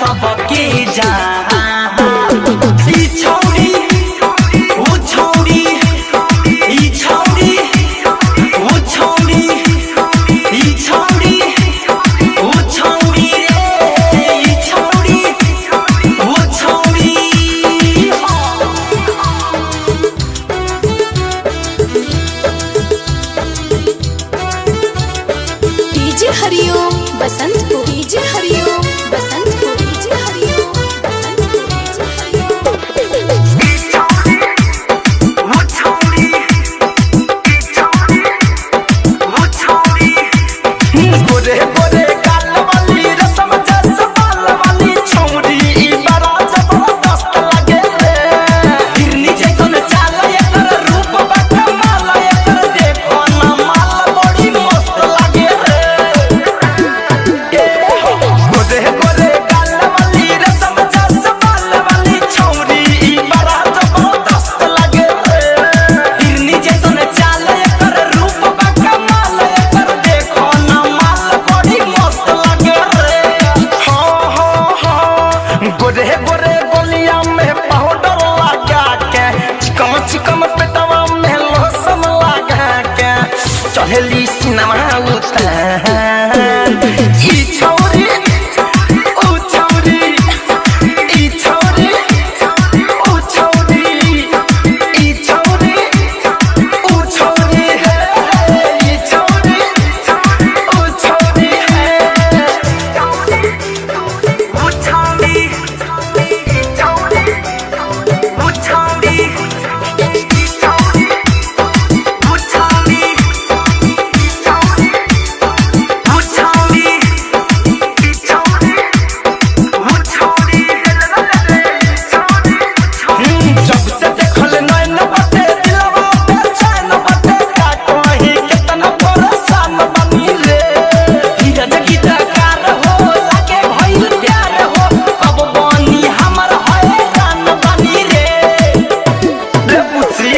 सबके जा हरिओम बसंत को डीजे हरिओम बसंत को डीजे हरिओम बसंत को डीजे हरिओम गोरे गोरे गाल वाली रसम जस बाल वाली छौरी बड़ा जबरदस्त लगे रे हिरनी जैसन चाल एकर रूप बा कमाल एकर देखो ना माल बड़ी मस्त लगे रे गोरे गोरे गाल वाली रसम जस बाल वाली छौरी बड़ा जबरदस्त लगे रे हिरनी जैसन चाल एकर रूप बा कमाल एकर देखो ना माल बड़ी मस्त लगे रे गोरे गोरे गोलिया में पाउडर लगा के चिकम चिकम पेटवा में लोशन लगा के चढ़ली सिनेमा उतार ई छौरी ऊ छौरी ई छौरी ऊ छौरी ई छौरी ऊ छौरी है ई छौरी ऊ छौरी है ऊ छौरी जब से देखल नैन बाटे दिलवा पे चैन बाटे का कहीं कितना परेशान बनी रे धीरज गीतकार हो लागे भइल प्यार हो कब बनी हमर हैरान बनी रे बुची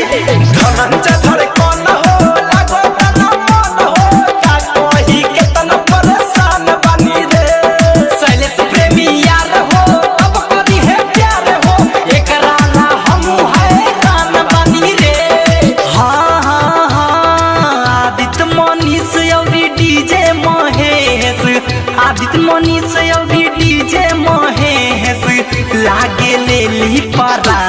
धनंजय धड़कन हो लागो तना मन हो का कहीं कितना परेशान बनी रे शैलेश प्रेमी यार हो कब करी है प्यार हो एकरा ला हमू हैरान बनी रे आदित्य मनीष औरी डीजे महेश आदित्य मनीष औरी डीजे महेश लागे ले ली परा